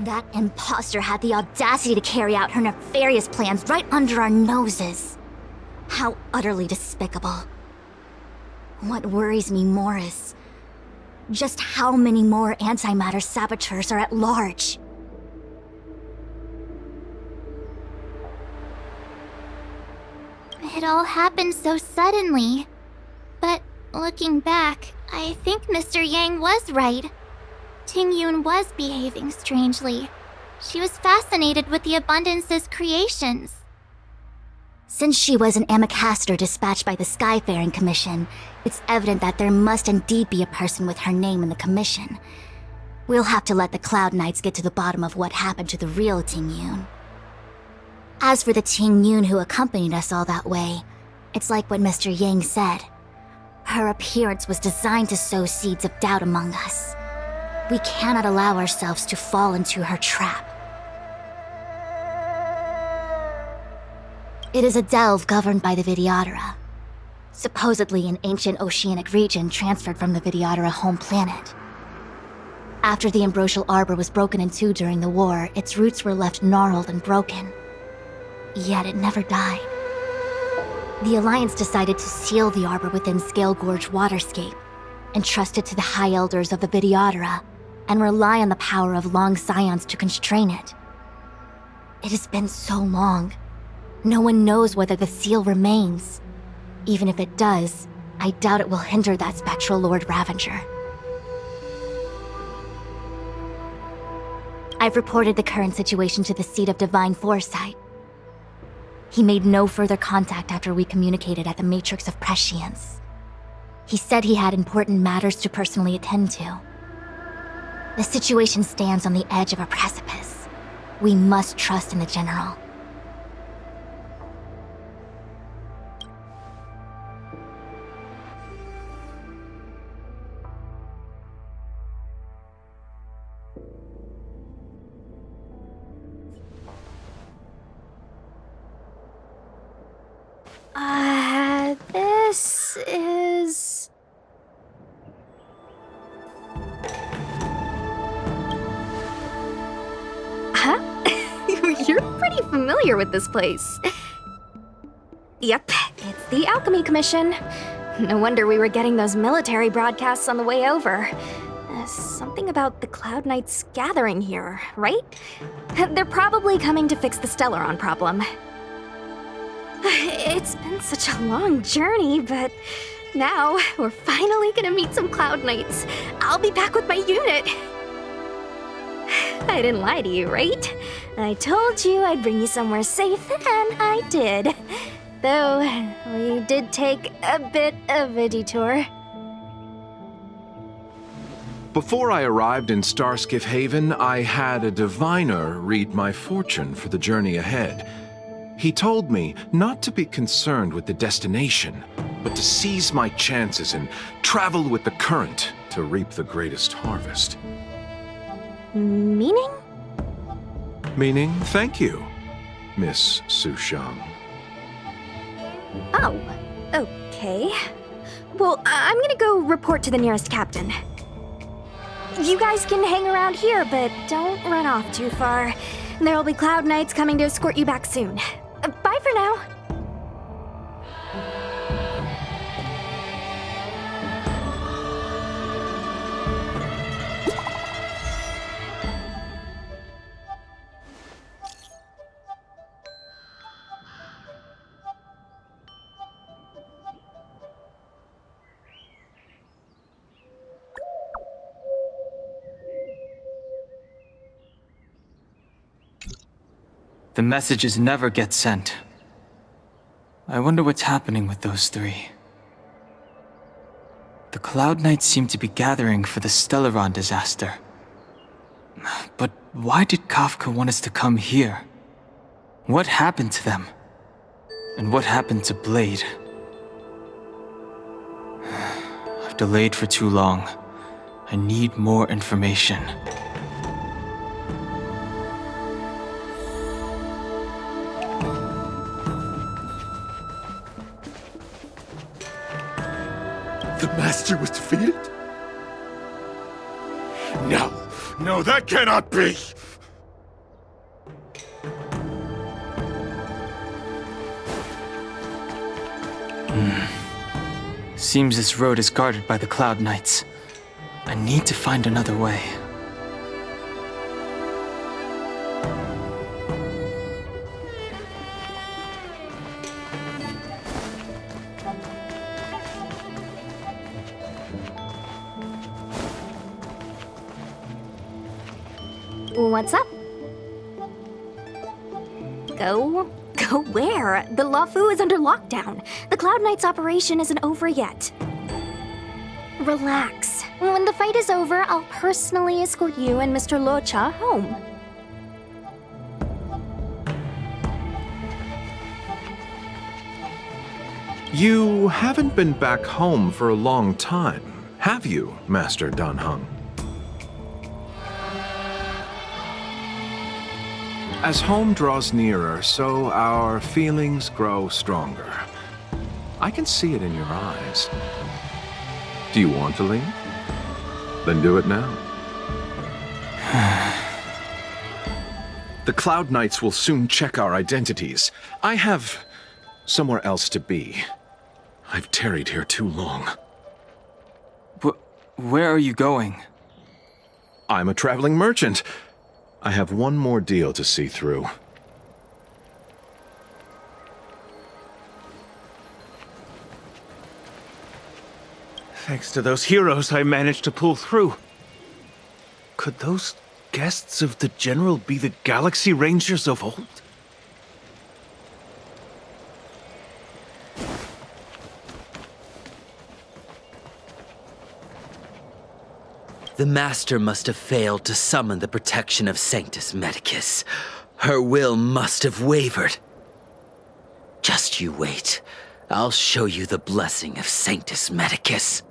That imposter had the audacity to carry out her nefarious plans right under our noses. How utterly despicable. What worries me more is just how many more antimatter saboteurs are at large. It all happened so suddenly. But looking back, I think Mr. Yang was right. Tingyun was behaving strangely. She was fascinated with the Abundance's creations. Since she was an ambassador dispatched by the Skyfaring Commission, it's evident that there must indeed be a person with her name in the commission. We'll have to let the Cloud Knights get to the bottom of what happened to the real Tingyun. As for the Tingyun who accompanied us all that way, it's like what Mr. Yang said. Her appearance was designed to sow seeds of doubt among us. We cannot allow ourselves to fall into her trap. It is a delve governed by the Vidyadhara, supposedly an ancient oceanic region transferred from the Vidyadhara home planet. After the Ambrosial Arbor was broken in two during the war, its roots were left gnarled and broken. Yet it never died. The Alliance decided to seal the arbor within Scale Gorge Waterscape, entrust it to the High Elders of the Vidyadhara, and rely on the power of Long Scions to constrain it. It has been so long. No one knows whether the seal remains. Even if it does, I doubt it will hinder that spectral Lord Ravenger. I've reported the current situation to the Seat of Divine Foresight. He made no further contact after we communicated at the Matrix of Prescience. He said he had important matters to personally attend to. The situation stands on the edge of a precipice. We must trust in the General. This is... Huh? You're pretty familiar with this place. Yep, it's the Alchemy Commission. No wonder we were getting those military broadcasts on the way over. Something about the Cloud Knights gathering here, right? They're probably coming to fix the Stellaron problem. It's been such a long journey, but now we're finally gonna meet some Cloud Knights. I'll be back with my unit. I didn't lie to you, right? I told you I'd bring you somewhere safe, and I did. Though, we did take a bit of a detour. Before I arrived in Starskiff Haven, I had a diviner read my fortune for the journey ahead. He told me not to be concerned with the destination, but to seize my chances and travel with the current to reap the greatest harvest. Meaning? Meaning, thank you, Miss Sushang. Oh, okay. Well, I'm gonna go report to the nearest captain. You guys can hang around here, but don't run off too far. There'll be Cloud Knights coming to escort you back soon. Bye for now. The messages never get sent. I wonder what's happening with those three. The Cloud Knights seem to be gathering for the Stellaron disaster. But why did Kafka want us to come here? What happened to them? And what happened to Blade? I've delayed for too long. I need more information. The Master was defeated? No, that cannot be! Seems this road is guarded by the Cloud Knights. I need to find another way. What's up? Go where? The Lafu is under lockdown. The Cloud Knight's operation isn't over yet. Relax. When the fight is over, I'll personally escort you and Mr. Locha home. You haven't been back home for a long time, have you, Master Danheng? As home draws nearer, so our feelings grow stronger. I can see it in your eyes. Do you want to leave? Then do it now. The Cloud Knights will soon check our identities. I have somewhere else to be. I've tarried here too long. Where are you going? I'm a traveling merchant. I have one more deal to see through. Thanks to those heroes, I managed to pull through. Could those guests of the General be the Galaxy Rangers of old? The Master must have failed to summon the protection of Sanctus Medicus. Her will must have wavered. Just you wait. I'll show you the blessing of Sanctus Medicus.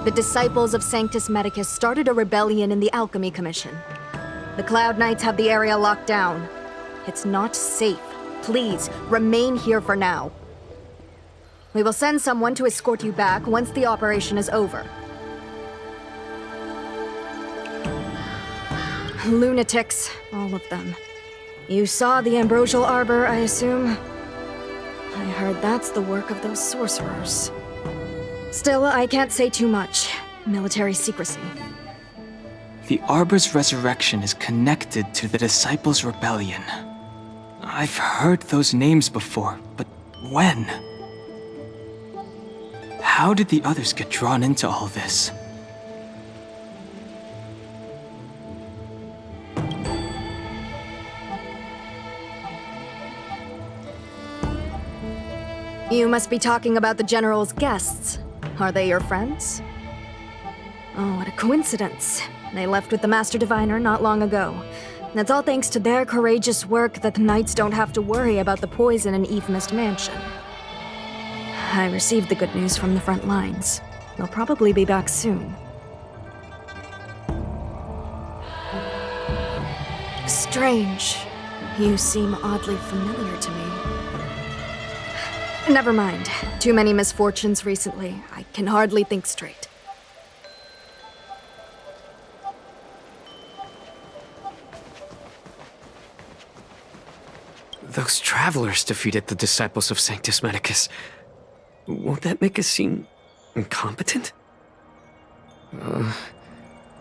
The disciples of Sanctus Medicus started a rebellion in the Alchemy Commission. The Cloud Knights have the area locked down. It's not safe. Please, remain here for now. We will send someone to escort you back once the operation is over. Lunatics, all of them. You saw the Ambrosial Arbor, I assume? I heard that's the work of those sorcerers. Still, I can't say too much. Military secrecy. The Arbor's resurrection is connected to the Disciples' Rebellion. I've heard those names before, but when? How did the others get drawn into all this? You must be talking about the General's guests. Are they your friends? Oh, what a coincidence. They left with the Master Diviner not long ago. That's all thanks to their courageous work that the Knights don't have to worry about the poison in Eve Mist Mansion. I received the good news from the front lines. They'll probably be back soon. Strange. You seem oddly familiar to me. Never mind. Too many misfortunes recently. I can hardly think straight. Those travelers defeated the disciples of Sanctus Medicus. Won't that make us seem incompetent?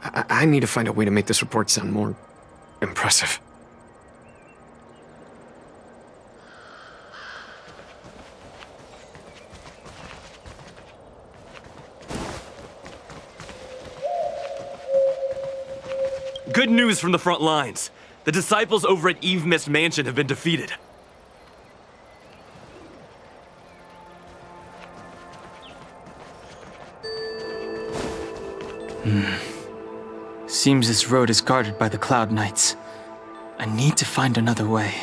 I need to find a way to make this report sound more impressive. Good news from the front lines. The disciples over at Eve Mist Mansion have been defeated. Seems this road is guarded by the Cloud Knights. I need to find another way.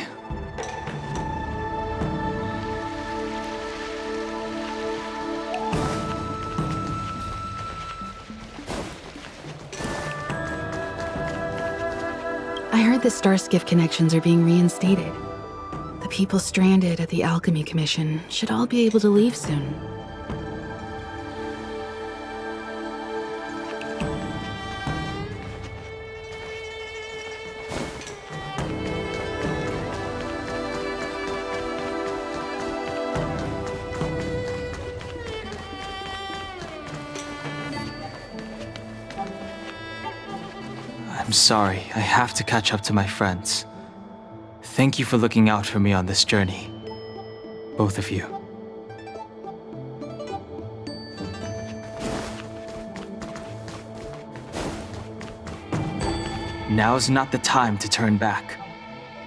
I heard the Starskiff connections are being reinstated. The people stranded at the Alchemy Commission should all be able to leave soon. I'm sorry, I have to catch up to my friends. Thank you for looking out for me on this journey. Both of you. Now's not the time to turn back.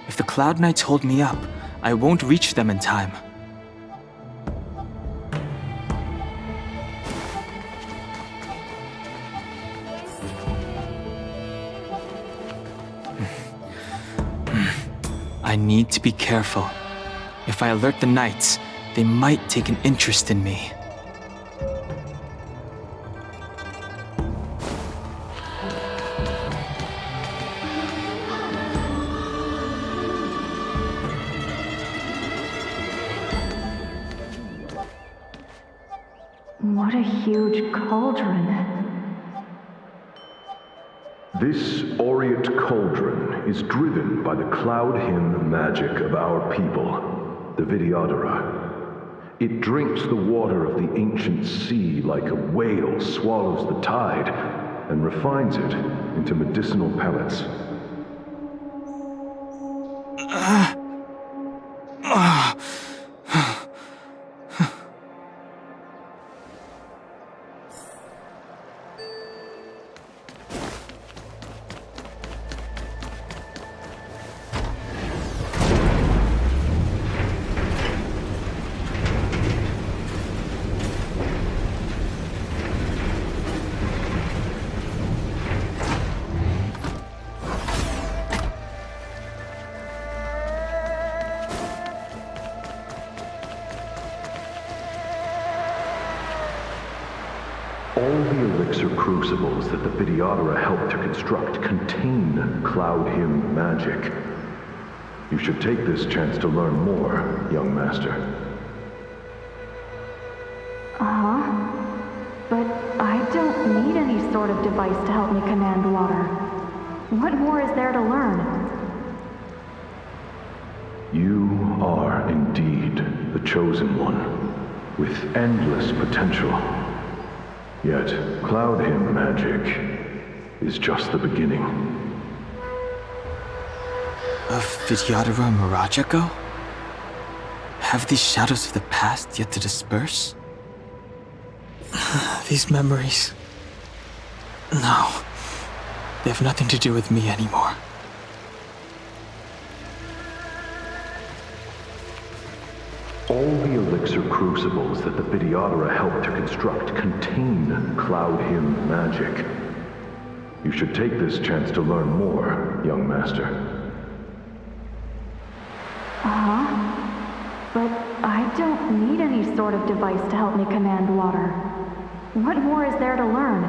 If the Cloud Knights hold me up, I won't reach them in time. I need to be careful. If I alert the Knights, they might take an interest in me. What a huge cauldron. This aureate cauldron is driven by the cloud hymn magic of our people, the Vidyadhara. It drinks the water of the ancient sea like a whale swallows the tide and refines it into medicinal pellets. All the elixir crucibles that the Vidyadhara helped to construct contain cloud hymn magic. You should take this chance to learn more, young master. Uh-huh. But I don't need any sort of device to help me command water. What more is there to learn? You are indeed the chosen one, with endless potential. Yet, cloud hymn magic is just the beginning. Of Vidyadhara Mirajago? Have these shadows of the past yet to disperse? These memories... No. They have nothing to do with me anymore. All the elixir crucibles that the Vidyadhara helped to construct contain cloud hymn magic. You should take this chance to learn more, young master. Uh-huh. But I don't need any sort of device to help me command water. What more is there to learn?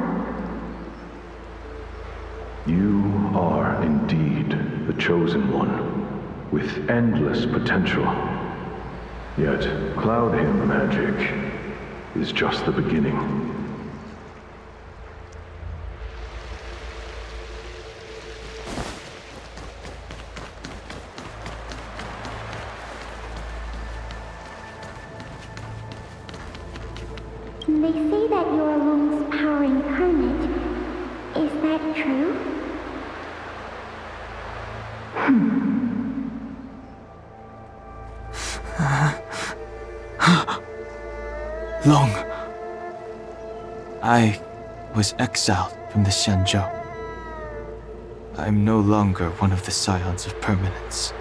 You are indeed the chosen one, with endless potential. Yet, cloud hymn magic is just the beginning. They say that you're Lung's power incarnate. Is that true? Long. I was exiled from the Xianzhou. I'm no longer one of the Scions of Permanence.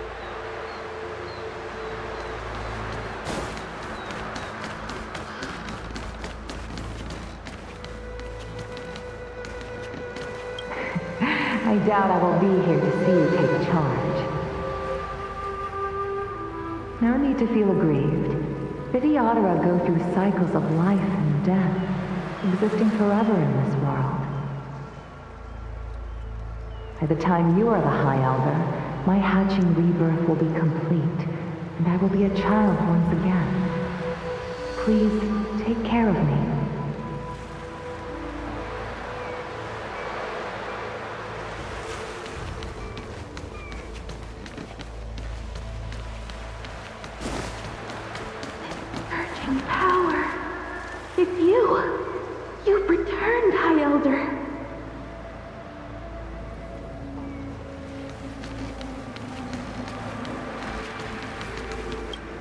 I doubt I will be here to see you take charge. No need to feel aggrieved. Vidyadhara go through cycles of life and death, existing forever in this world. By the time you are the High Elder, my hatching rebirth will be complete, and I will be a child once again. Please, take care of me. Surging power. It's you. You've returned, High Elder.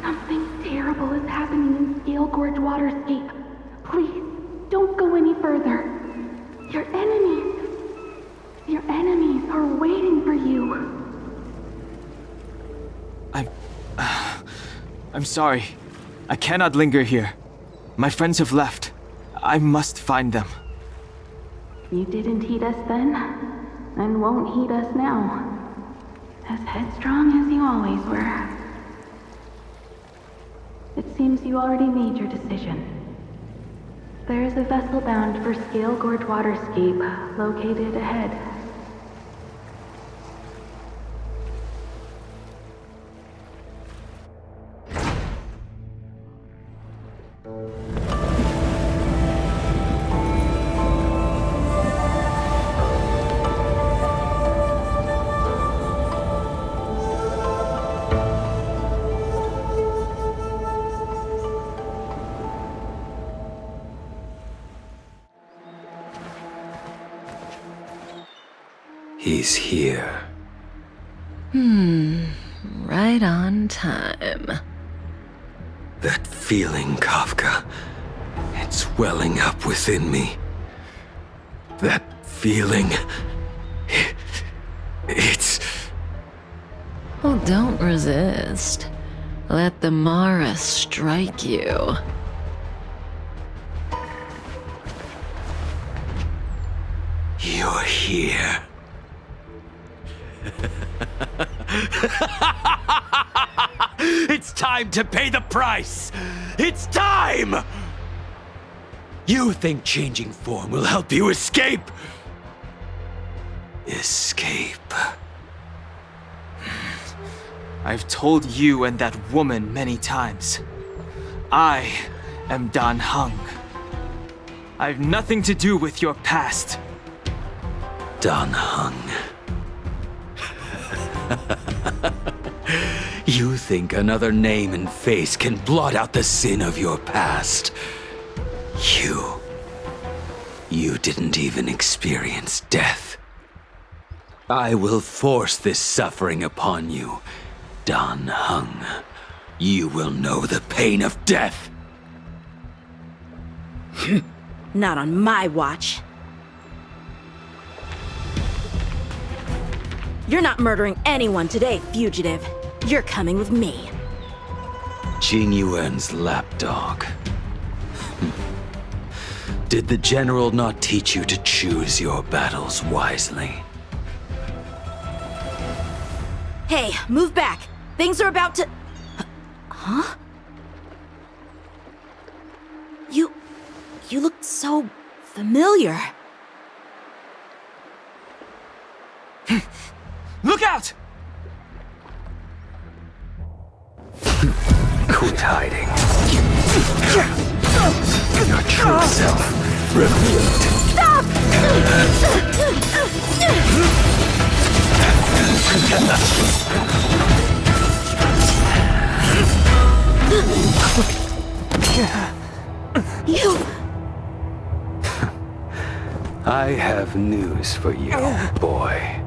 Something terrible is happening in Scale Gorge Waterscape. Please, don't go any further. Your enemies are waiting for you. I'm sorry. I cannot linger here. My friends have left. I must find them. You didn't heed us then, and won't heed us now. As headstrong as you always were. It seems you already made your decision. There is a vessel bound for Scale Gorge Waterscape located ahead. He's here. Right on time. That feeling, Kafka. It's welling up within me. That feeling. It's... Well, don't resist. Let the Mara strike you. You're here. It's time to pay the price! It's time! You think changing form will help you escape? Escape. I've told you and that woman many times. I am Dan Heng. I've nothing to do with your past. Dan Heng. You think another name and face can blot out the sin of your past? You didn't even experience death. I will force this suffering upon you, Dan Heng. You will know the pain of death. Not on my watch. You're not murdering anyone today, fugitive. You're coming with me. Jing Yuan's lapdog. Did the general not teach you to choose your battles wisely? Hey, move back. Things are about to... Huh? You look so familiar. Look out! Quit hiding. Your true self revealed. Stop! You... I have news for you, boy.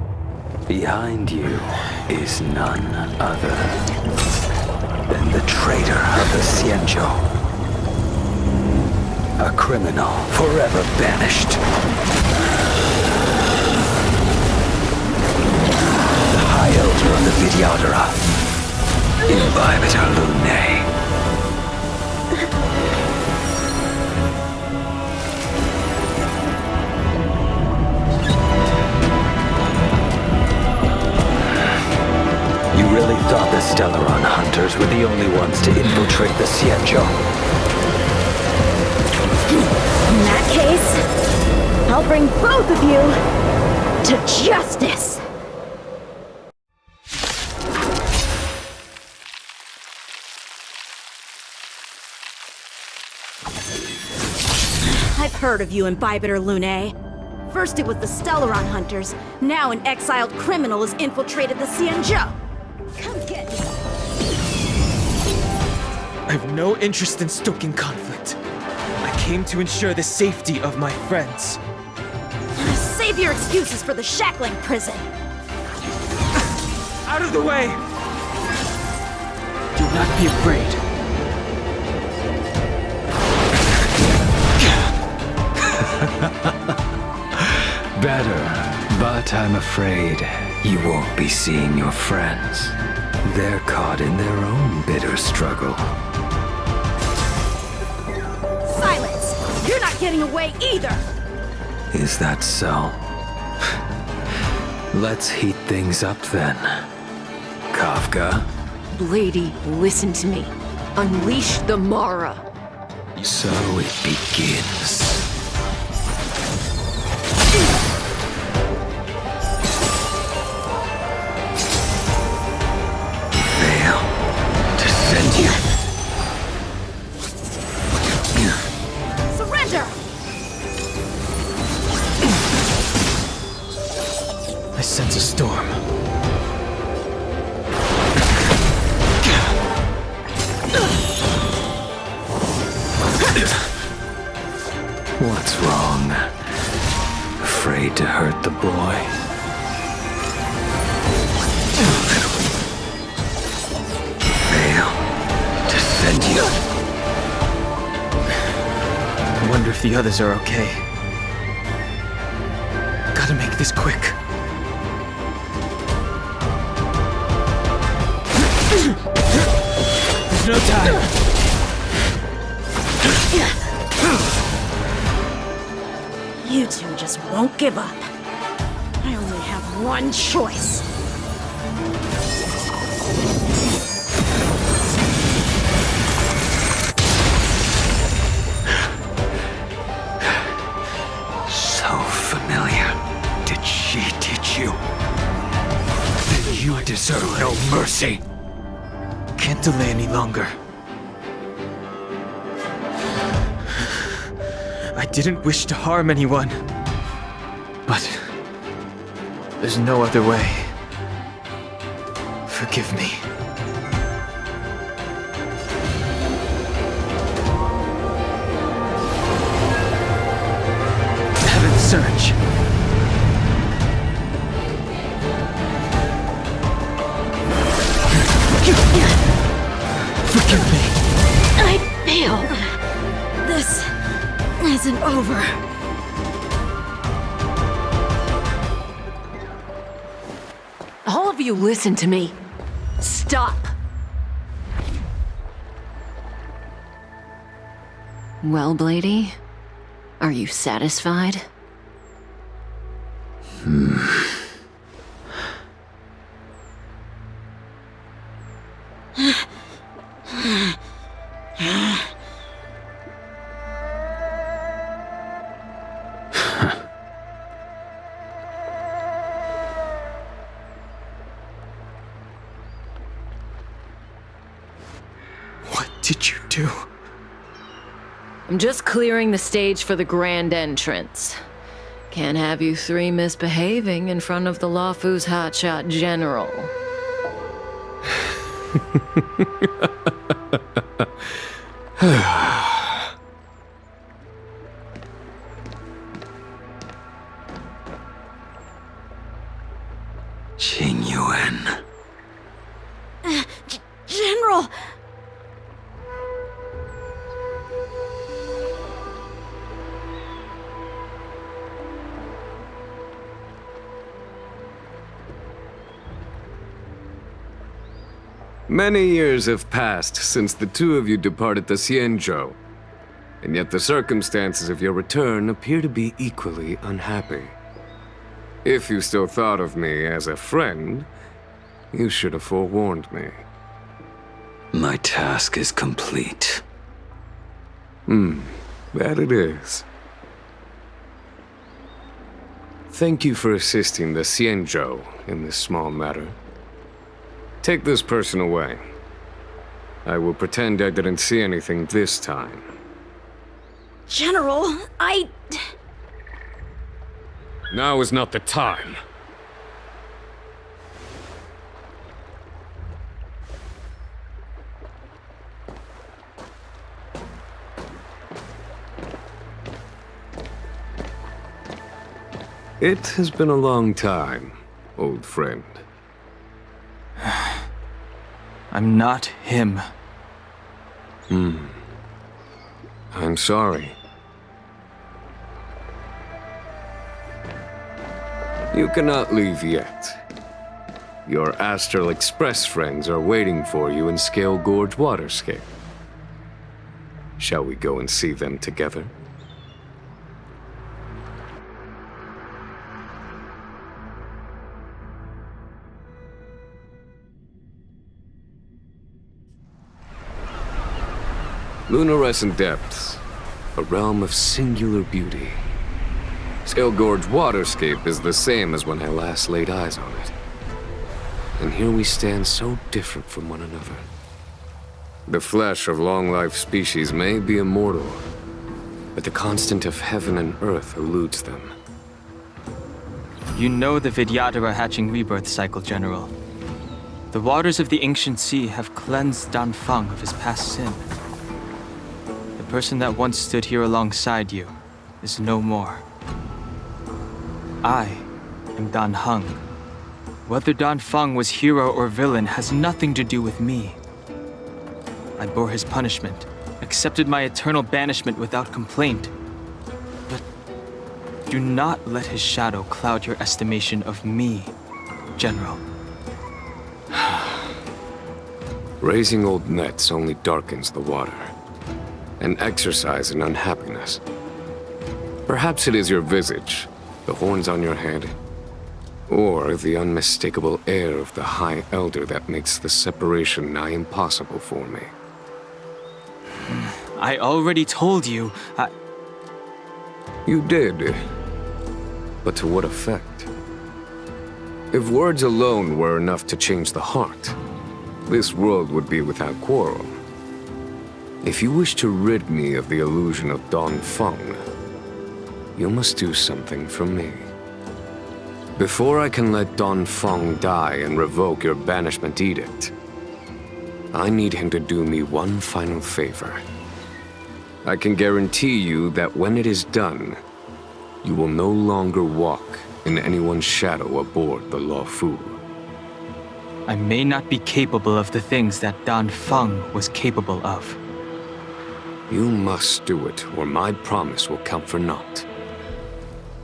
Behind you is none other than the traitor of the Xianzhou. A criminal forever banished. The High Elder of the Vidyadhara. Imbibitor Lunae. You really thought the Stellaron hunters were the only ones to infiltrate the Xianzhou? In that case, I'll bring both of you to justice! I've heard of you and Bibiter Lune. First it was the Stellaron Hunters, now an exiled criminal has infiltrated the Xianzhou. Come get me. I have no interest in stoking conflict. I came to ensure the safety of my friends. Save your excuses for the shackling prison. Out of the way! Do not be afraid. Better, but I'm afraid you won't be seeing your friends. They're caught in their own bitter struggle. Silence! You're not getting away either! Is that so? Let's heat things up then. Kafka? Lady, listen to me. Unleash the Mara. So it begins. Fail to send you. Surrender! I sense a storm. What's wrong? Afraid to hurt the boy? Fail to send you. I wonder if the others are okay. Gotta make this quick. There's no time. You two just won't give up. I only have one choice. So familiar. Did she teach you? Then you deserve no mercy. Can't delay any longer. I didn't wish to harm anyone. But there's no other way. Forgive me. Heaven's Surge. Forgive me. I failed. This isn't over. All of you listen to me. Stop. Well, Blady, are you satisfied? What did you do? I'm just clearing the stage for the grand entrance. Can't have you three misbehaving in front of the Lawfu's hotshot general. Qingyuan. General! Many years have passed since the two of you departed the Xianzhou, and yet the circumstances of your return appear to be equally unhappy. If you still thought of me as a friend, you should have forewarned me. My task is complete. That it is. Thank you for assisting the Xianzhou in this small matter. Take this person away. I will pretend I didn't see anything this time. General, Now is not the time. It has been a long time, old friend. I'm not him. I'm sorry. You cannot leave yet. Your Astral Express friends are waiting for you in Scale Gorge Waterscape. Shall we go and see them together? Lunarescent Depths, a realm of singular beauty. Scale Gorge Waterscape is the same as when I last laid eyes on it. And here we stand so different from one another. The flesh of long-life species may be immortal, but the constant of heaven and earth eludes them. You know the Vidyadhara hatching rebirth cycle, General. The waters of the ancient sea have cleansed Danfeng of his past sin. The person that once stood here alongside you is no more. I am Dan Heng. Whether Danfeng was hero or villain has nothing to do with me. I bore his punishment, accepted my eternal banishment without complaint. But do not let his shadow cloud your estimation of me, General. Raising old nets only darkens the water, an exercise in unhappiness. Perhaps it is your visage, the horns on your head, or the unmistakable air of the High Elder that makes the separation nigh impossible for me. I already told you, You did. But to what effect? If words alone were enough to change the heart, this world would be without quarrel. If you wish to rid me of the illusion of Danfeng, you must do something for me. Before I can let Danfeng die and revoke your banishment edict, I need him to do me one final favor. I can guarantee you that when it is done, you will no longer walk in anyone's shadow aboard the Luofu. I may not be capable of the things that Danfeng was capable of. You must do it, or my promise will count for naught.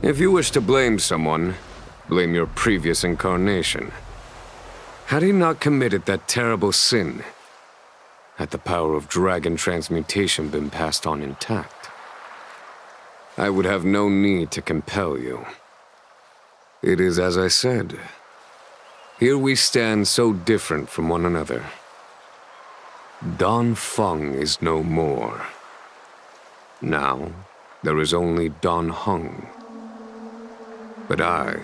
If you wish to blame someone, blame your previous incarnation. Had he not committed that terrible sin, had the power of dragon transmutation been passed on intact, I would have no need to compel you. It is as I said. Here we stand so different from one another. Danfeng is no more. Now, there is only Dan Heng. But I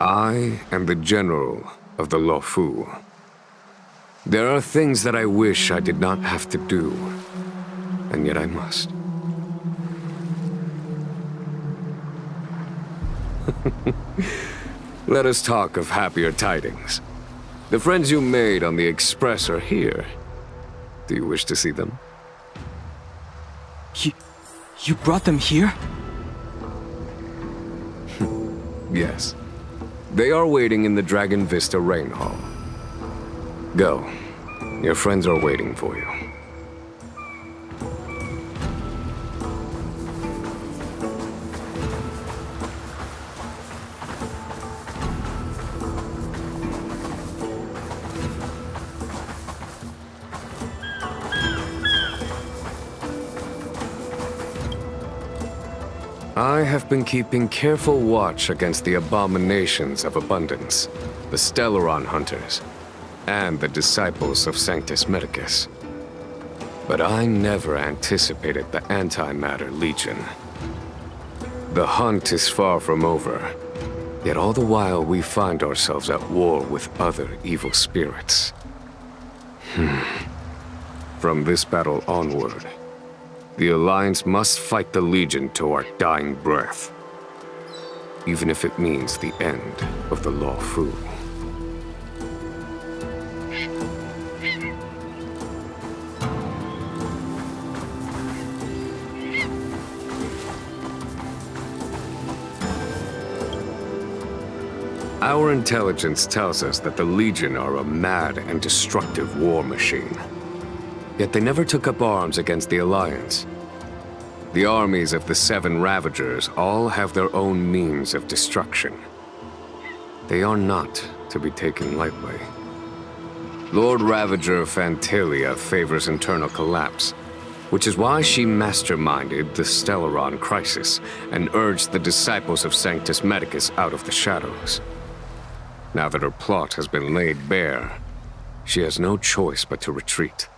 am the general of the Luofu. There are things that I wish I did not have to do, and yet I must. Let us talk of happier tidings. The friends you made on the Express are here. Do you wish to see them? You brought them here? Yes. They are waiting in the Dragon Vista Rain Hall. Go. Your friends are waiting for you. I have been keeping careful watch against the abominations of abundance, the Stellaron Hunters, and the disciples of Sanctus Medicus. But I never anticipated the Antimatter Legion. The hunt is far from over, yet all the while we find ourselves at war with other evil spirits. From this battle onward, The Alliance must fight the Legion to our dying breath, even if it means the end of the Law Fu. Our intelligence tells us that the Legion are a mad and destructive war machine. Yet they never took up arms against the Alliance. The armies of the Seven Ravagers all have their own means of destruction. They are not to be taken lightly. Lord Ravager Fantalia favors internal collapse, which is why she masterminded the Stellaron crisis and urged the disciples of Sanctus Medicus out of the shadows. Now that her plot has been laid bare, she has no choice but to retreat.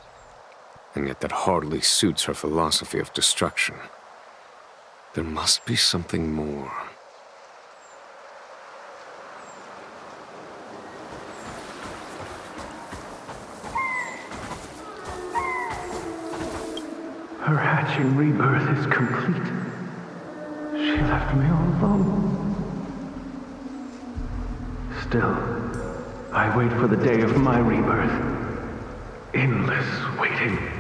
And yet that hardly suits her philosophy of destruction. There must be something more. Her hatching rebirth is complete. She left me all alone. Still, I wait for the day of my rebirth. Endless waiting.